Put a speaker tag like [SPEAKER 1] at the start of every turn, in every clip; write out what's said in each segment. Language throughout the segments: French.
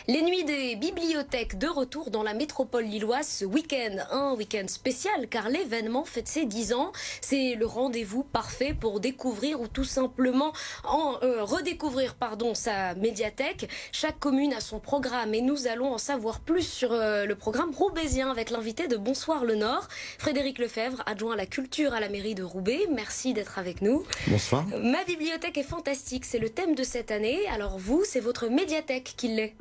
[SPEAKER 1] Les nuits des bibliothèques de retour dans la métropole lilloise ce week-end. Un week-end spécial car l'événement fête ses 10 ans. C'est le rendez-vous parfait pour découvrir ou tout simplement redécouvrir sa médiathèque. Chaque commune a son programme et nous allons en savoir plus sur le programme roubaisien avec l'invité de Bonsoir le Nord, Frédéric Lefebvre, adjoint à la culture à la mairie de Roubaix. Merci d'être avec nous.
[SPEAKER 2] Bonsoir.
[SPEAKER 1] Ma bibliothèque est fantastique, c'est le thème de cette année. Alors vous, c'est votre médiathèque qui l'est.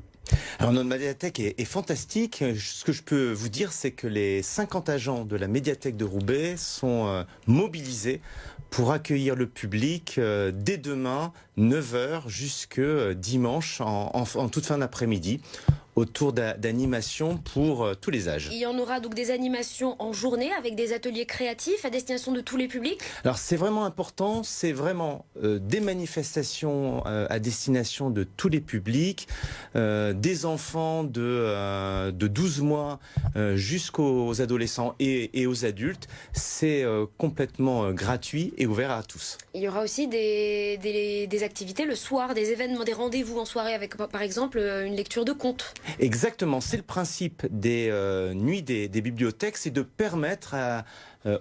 [SPEAKER 2] Alors notre médiathèque est fantastique. Ce que je peux vous dire, c'est que les 50 agents de la médiathèque de Roubaix sont mobilisés pour accueillir le public dès demain, 9 h, jusque dimanche, en toute fin d'après-midi, autour d'animations pour tous les âges.
[SPEAKER 1] Il y en aura donc des animations en journée avec des ateliers créatifs à destination de tous les publics.
[SPEAKER 2] Alors c'est vraiment important, c'est vraiment des manifestations à destination de tous les publics, des enfants de 12 mois jusqu'aux adolescents et aux adultes. C'est complètement gratuit et ouvert à tous.
[SPEAKER 1] Il y aura aussi des activités le soir, des événements, des rendez-vous en soirée avec par exemple une lecture de contes.
[SPEAKER 2] Exactement, c'est le principe des nuits des bibliothèques, c'est de permettre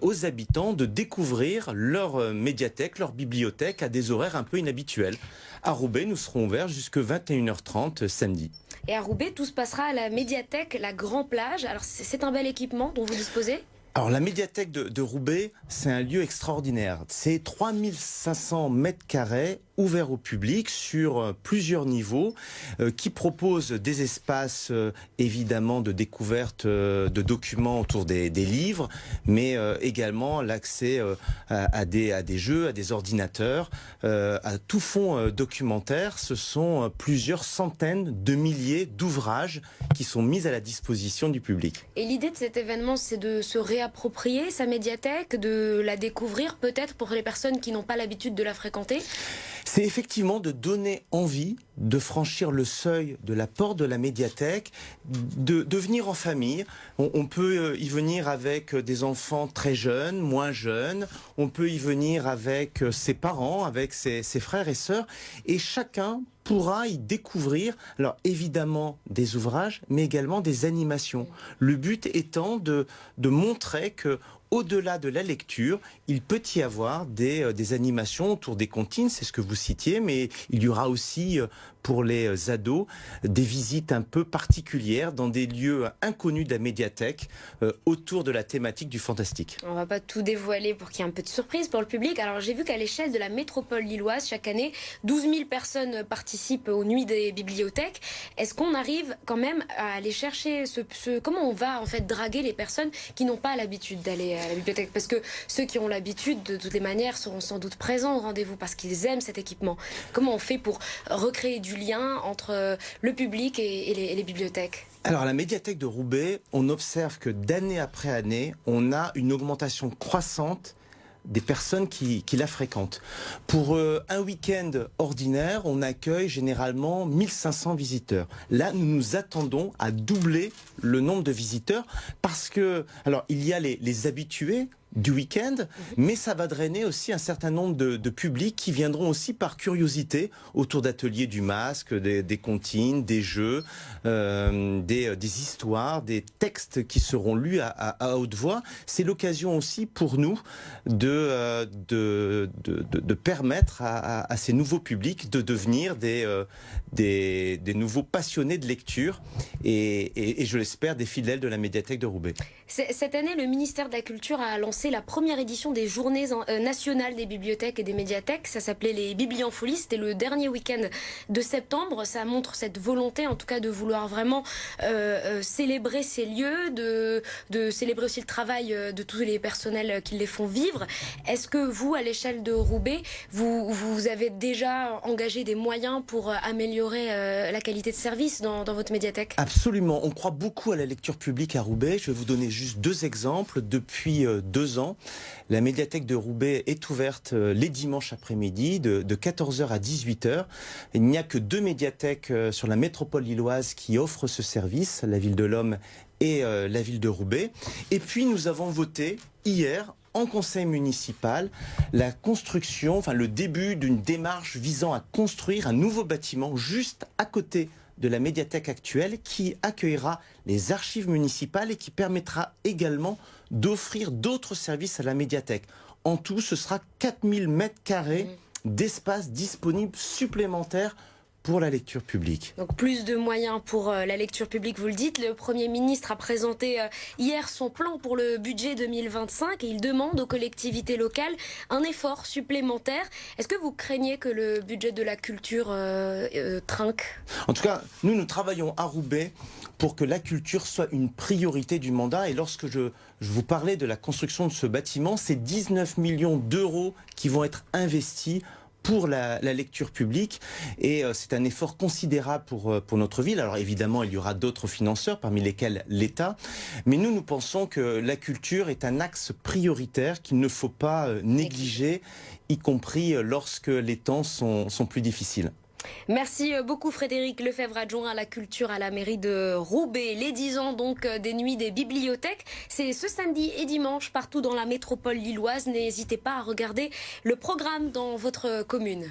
[SPEAKER 2] aux habitants de découvrir leur médiathèque, leur bibliothèque à des horaires un peu inhabituels. À Roubaix, nous serons ouverts jusqu'à 21 h 30 samedi.
[SPEAKER 1] Et à Roubaix, tout se passera à la médiathèque La Grand Plage. Alors c'est un bel équipement dont vous disposez ?
[SPEAKER 2] Alors la médiathèque de Roubaix, c'est un lieu extraordinaire. C'est 3500 mètres carrés ouverts au public sur plusieurs niveaux qui proposent des espaces évidemment de découverte de documents autour des livres, mais également l'accès à des jeux, à des ordinateurs, à tout fond documentaire. Ce sont plusieurs centaines de milliers d'ouvrages qui sont mis à la disposition du public.
[SPEAKER 1] Et l'idée de cet événement, c'est de se réapproprier sa médiathèque, de la découvrir peut-être pour les personnes qui n'ont pas l'habitude de la fréquenter.
[SPEAKER 2] C'est effectivement de donner envie de franchir le seuil de la porte de la médiathèque, de venir en famille. On peut y venir avec des enfants très jeunes, moins jeunes. On peut y venir avec ses parents, avec ses frères et sœurs. Et chacun pourra y découvrir, alors évidemment des ouvrages, mais également des animations. Le but étant de montrer que au-delà de la lecture, il peut y avoir des animations autour des comptines, c'est ce que vous citiez, mais il y aura aussi pour les ados des visites un peu particulières dans des lieux inconnus de la médiathèque autour de la thématique du fantastique.
[SPEAKER 1] On ne va pas tout dévoiler pour qu'il y ait un peu de surprise pour le public. Alors j'ai vu qu'à l'échelle de la métropole lilloise, chaque année, 12 000 personnes participent aux nuits des bibliothèques. Est-ce qu'on arrive quand même à aller chercher comment on va en fait draguer les personnes qui n'ont pas l'habitude d'aller à la bibliothèque? Parce que ceux qui ont l'habitude, de toutes les manières, seront sans doute présents au rendez-vous parce qu'ils aiment cet équipement. Comment on fait pour recréer du lien entre le public et les bibliothèques?
[SPEAKER 2] Alors à la médiathèque de Roubaix, on observe que d'année après année, on a une augmentation croissante des personnes qui la fréquentent. Pour un week-end ordinaire, on accueille généralement 1500 visiteurs. Là, nous nous attendons à doubler le nombre de visiteurs parce que, alors, il y a les habitués du week-end, mais ça va drainer aussi un certain nombre de publics qui viendront aussi par curiosité autour d'ateliers du masque, des comptines, des jeux, des histoires, des textes qui seront lus à haute voix. C'est l'occasion aussi pour nous de permettre à ces nouveaux publics de devenir des nouveaux passionnés de lecture et je l'espère, des fidèles de la médiathèque de Roubaix.
[SPEAKER 1] Cette année, le ministère de la Culture a lancé la première édition des Journées nationales des bibliothèques et des médiathèques. Ça s'appelait les Bibli en folie. C'était le dernier week-end de septembre. Ça montre cette volonté, en tout cas, de vouloir vraiment célébrer ces lieux, de célébrer aussi le travail de tous les personnels qui les font vivre. Est-ce que vous, à l'échelle de Roubaix, vous avez déjà engagé des moyens pour améliorer la qualité de service dans votre médiathèque?
[SPEAKER 2] Absolument. On croit beaucoup à la lecture publique à Roubaix. Je vais vous donner juste deux exemples. Depuis 2 ans, la médiathèque de Roubaix est ouverte les dimanches après-midi de 14 h à 18 h. Il n'y a que 2 médiathèques sur la métropole lilloise qui offrent ce service, la ville de l'Homme et la ville de Roubaix. Et puis nous avons voté hier en conseil municipal la construction, le début d'une démarche visant à construire un nouveau bâtiment juste à côté de la médiathèque actuelle qui accueillera les archives municipales et qui permettra également d'offrir d'autres services à la médiathèque. En tout, ce sera 4000 mètres carrés d'espace disponible supplémentaires pour la lecture publique.
[SPEAKER 1] Donc plus de moyens pour la lecture publique, vous le dites. Le Premier ministre a présenté hier son plan pour le budget 2025 et il demande aux collectivités locales un effort supplémentaire. Est-ce que vous craignez que le budget de la culture trinque?
[SPEAKER 2] En tout cas, nous travaillons à Roubaix pour que la culture soit une priorité du mandat. Et lorsque je vous parlais de la construction de ce bâtiment, c'est 19 millions d'euros qui vont être investis pour la lecture publique, et c'est un effort considérable pour notre ville. Alors évidemment, il y aura d'autres financeurs, parmi lesquels l'État, mais nous pensons que la culture est un axe prioritaire qu'il ne faut pas négliger, y compris lorsque les temps sont plus difficiles.
[SPEAKER 1] Merci beaucoup Frédéric Lefebvre, adjoint à la culture à la mairie de Roubaix. Les 10 ans donc des nuits des bibliothèques, c'est ce samedi et dimanche partout dans la métropole lilloise. N'hésitez pas à regarder le programme dans votre commune.